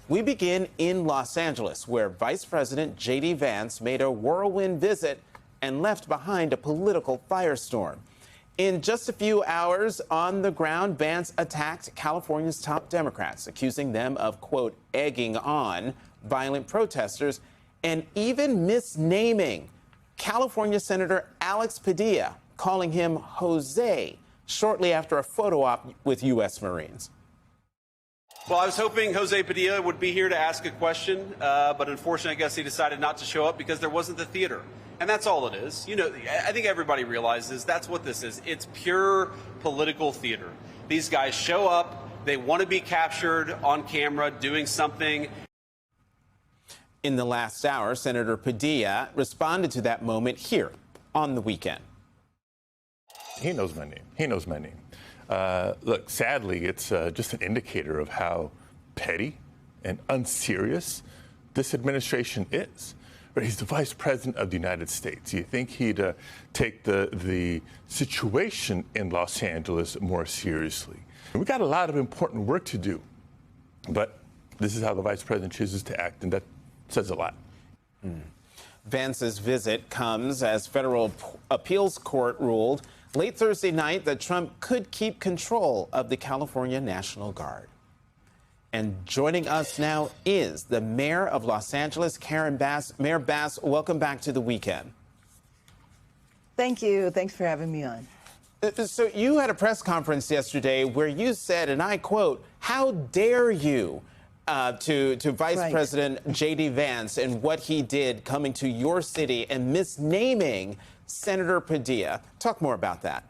We begin in Los Angeles, where Vice President J.D. Vance made a whirlwind visit and left behind a political firestorm. In just a few hours on the ground, Vance attacked California's top Democrats, accusing them of, quote, egging on violent protesters and even misnaming California Senator Alex Padilla, calling him Jose, shortly after a photo op with U.S. Marines. Well, I was hoping Jose Padilla would be here to ask a question, but unfortunately, I guess he decided not to show up because there wasn't the theater. And that's all it is. You know, I think everybody realizes that's what this is. It's pure political theater. These guys show up, they want to be captured on camera doing something. In the last hour, Senator Padilla responded to that moment here on The Weekend. He knows my name. He knows my name. Look, sadly, it's just an indicator of how petty and unserious this administration is. Right? He's the Vice President of the United States. You think he'd take the situation in Los Angeles more seriously. We got a lot of important work to do, but this is how the Vice President chooses to act, and that says a lot. Vance's visit comes as federal appeals court ruled late Thursday night that Trump could keep control of the California National Guard. And joining us now is the mayor of Los Angeles, Karen Bass. Mayor Bass, welcome back to The Weekend. Thank you. Thanks for having me on. So you had a press conference yesterday where you said, and I quote, "How dare you?" to Vice President J.D. Vance and what he did coming to your city and misnaming Senator Padilla. Talk more about that.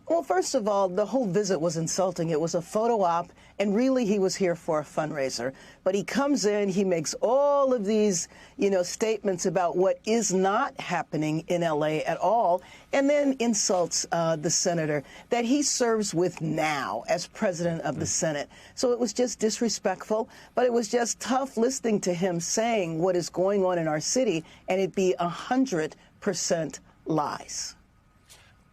Well, first of all, the whole visit was insulting. It was a photo op, and really he was here for a fundraiser. But he comes in, he makes all of these, statements about what is not happening in L.A. at all, and then insults the senator that he serves with now as president of the Senate. So it was just disrespectful, but it was just tough listening to him saying what is going on in our city, and it be 100% lies.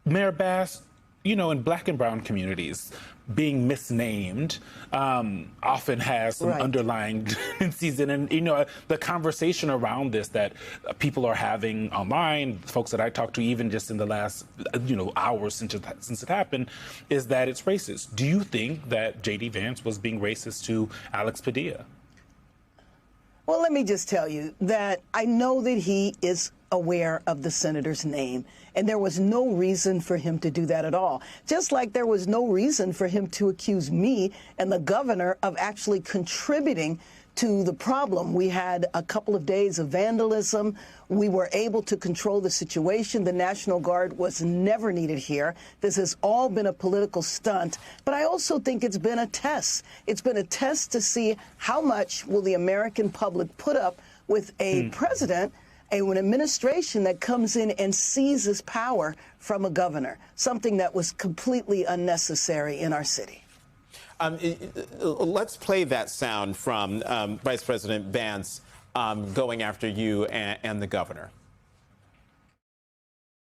Mayor Bass, in black and brown communities, being misnamed often has some underlying tendencies in it. And, the conversation around this that people are having online, folks that I talked to even just in the last, hours since it happened, is that it's racist. Do you think that J.D. Vance was being racist to Alex Padilla? Well, let me just tell you that I know that he is aware of the senator's name, and there was no reason for him to do that at all. Just like there was no reason for him to accuse me and the governor of actually contributing to the problem. We had a couple of days of vandalism. We were able to control the situation. The National Guard was never needed here. This has all been a political stunt. But I also think it's been a test. It's been a test to see how much will the American public put up with a president, an administration that comes in and seizes power from a governor, something that was completely unnecessary in our city. Let's play that sound from Vice President Vance going after you and the governor.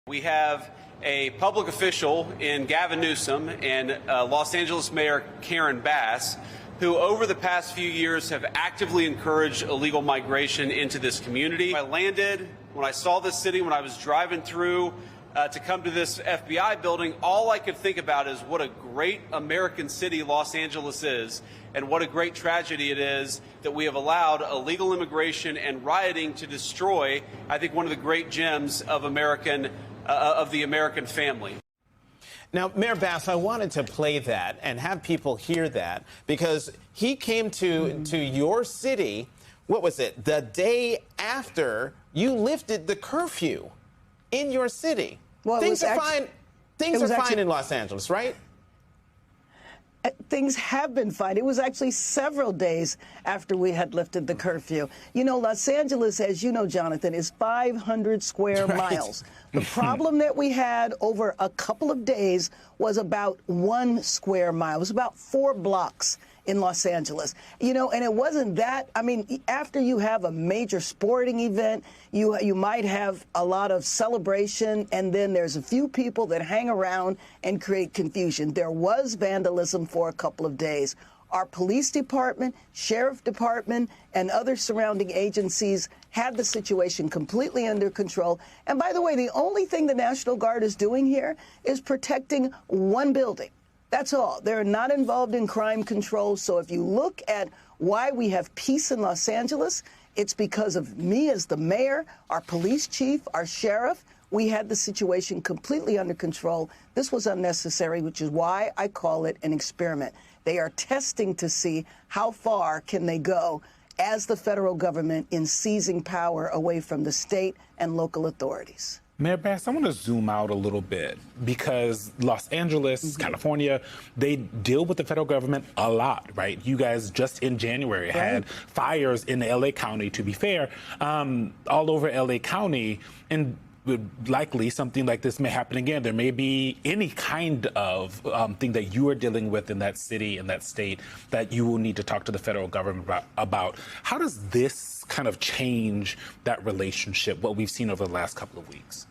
We have a public official in Gavin Newsom and Los Angeles Mayor Karen Bass, who over the past few years have actively encouraged illegal migration into this community. When I saw this city, when I was driving through to come to this FBI building, all I could think about is what a great American city Los Angeles is, and what a great tragedy it is that we have allowed illegal immigration and rioting to destroy, I think, one of the great gems of the American family. Now, Mayor Bass, I wanted to play that and have people hear that because he came to your city, what was it, the day after you lifted the curfew in your city. Well, things are fine. Things are fine in Los Angeles, right? Things have been fine. It was actually several days after we had lifted the curfew. Los Angeles, as you know, Jonathan, is 500 square miles. The problem that we had over a couple of days was about 1 square mile. It was about 4 blocks in Los Angeles. And it wasn't that. I mean, after you have a major sporting event, you might have a lot of celebration, and then there's a few people that hang around and create confusion. There was vandalism for a couple of days. Our police department, sheriff department, and other surrounding agencies had the situation completely under control. And by the way, the only thing the National Guard is doing here is protecting one building. That's all. They're not involved in crime control. So if you look at why we have peace in Los Angeles, it's because of me as the mayor, our police chief, our sheriff. We had the situation completely under control. This was unnecessary, which is why I call it an experiment. They are testing to see how far can they go as the federal government in seizing power away from the state and local authorities. Mayor Bass, I want to zoom out a little bit because Los Angeles, California, they deal with the federal government a lot, right? You guys just in January had fires in LA County, to be fair, all over LA County, and likely something like this may happen again. There may be any kind of thing that you are dealing with in that city, in that state, that you will need to talk to the federal government about. How does this kind of change that relationship, what we've seen over the last couple of weeks?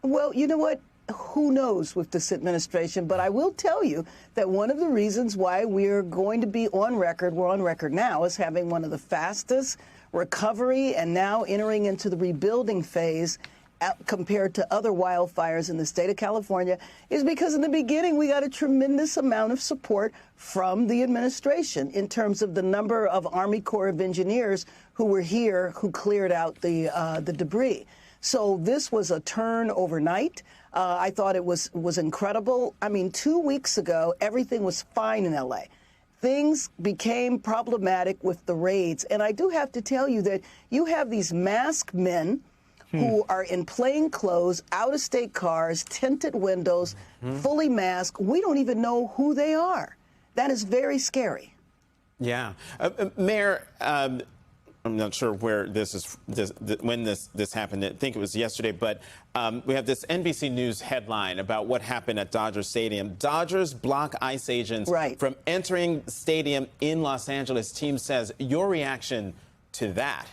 Well, you know what? Who knows with this administration, but I will tell you that one of the reasons why we're going to be on record, we're on record now, as having one of the fastest recovery and now entering into the rebuilding phase compared to other wildfires in the state of California, is because in the beginning we got a tremendous amount of support from the administration in terms of the number of Army Corps of Engineers who were here, who cleared out the debris. So this was a turn overnight. I thought it was incredible. I mean, 2 weeks ago, everything was fine in LA. Things became problematic with the raids. And I do have to tell you that you have these masked men who are in plain clothes, out-of-state cars, tinted windows, fully masked. We don't even know who they are. That is very scary. Yeah. Mayor, I'm not sure where when this happened. I think it was yesterday, but we have this NBC News headline about what happened at Dodger Stadium. Dodgers block ICE agents from entering the stadium in Los Angeles. Team says your reaction to that.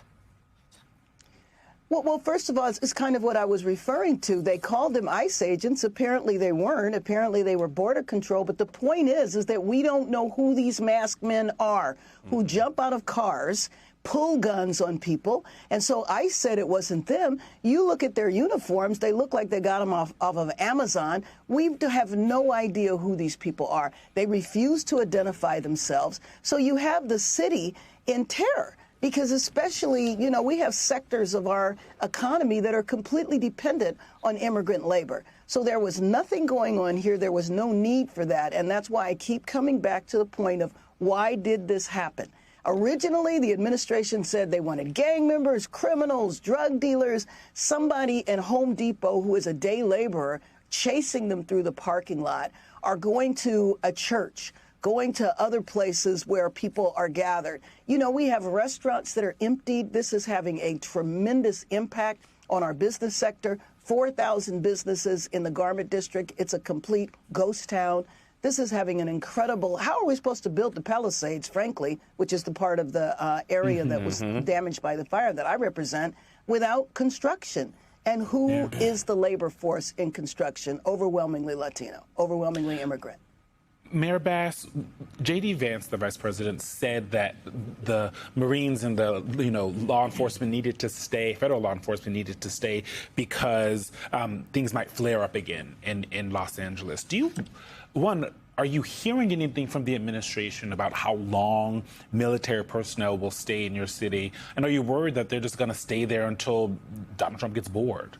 Well, first of all, it's kind of what I was referring to. They called them ICE agents. Apparently they weren't. Apparently they were border control. But the point is that we don't know who these masked men are who jump out of cars, pull guns on people. And so ICE said it wasn't them. You look at their uniforms, they look like they got them off of Amazon. We have no idea who these people are. They refuse to identify themselves. So you have the city in terror. Because especially, you know, we have sectors of our economy that are completely dependent on immigrant labor. So there was nothing going on here. There was no need for that. And that's why I keep coming back to the point of why did this happen? Originally, the administration said they wanted gang members, criminals, drug dealers, somebody in Home Depot who is a day laborer chasing them through the parking lot, are going to a church, going to other places where people are gathered. You know, we have restaurants that are emptied. This is having a tremendous impact on our business sector. 4,000 businesses in the Garment District. It's a complete ghost town. This is having an incredible, how are we supposed to build the Palisades, frankly, which is the part of the area that was damaged by the fire that I represent, without construction? And who is the labor force in construction? Overwhelmingly Latino, overwhelmingly immigrant. Mayor Bass, J.D. Vance, the vice president, said that the Marines and the law enforcement needed to stay, federal law enforcement needed to stay because things might flare up again in Los Angeles. Are you hearing anything from the administration about how long military personnel will stay in your city? And are you worried that they're just going to stay there until Donald Trump gets bored?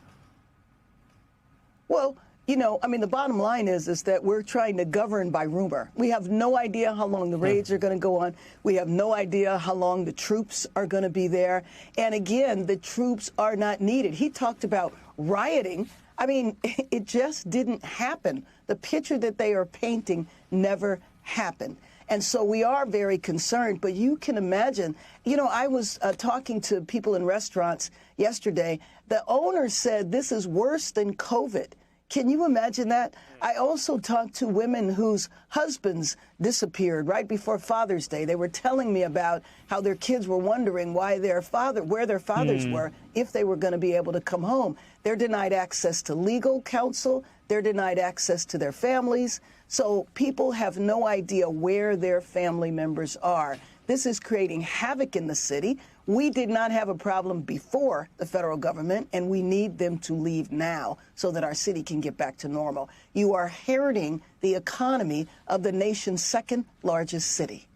Well, you know, I mean, the bottom line is that we're trying to govern by rumor. We have no idea how long the raids are going to go on. We have no idea how long the troops are going to be there. And again, the troops are not needed. He talked about rioting. I mean, it just didn't happen. The picture that they are painting never happened. And so we are very concerned. But you can imagine, you know, I was talking to people in restaurants yesterday. The owner said this is worse than COVID. Can you imagine that? I also talked to women whose husbands disappeared right before Father's Day. They were telling me about how their kids were wondering where their fathers were, if they were going to be able to come home. They're denied access to legal counsel. They're denied access to their families. So people have no idea where their family members are. This is creating havoc in the city. We did not have a problem before the federal government, and we need them to leave now so that our city can get back to normal. You are hurting the economy of the nation's second largest city.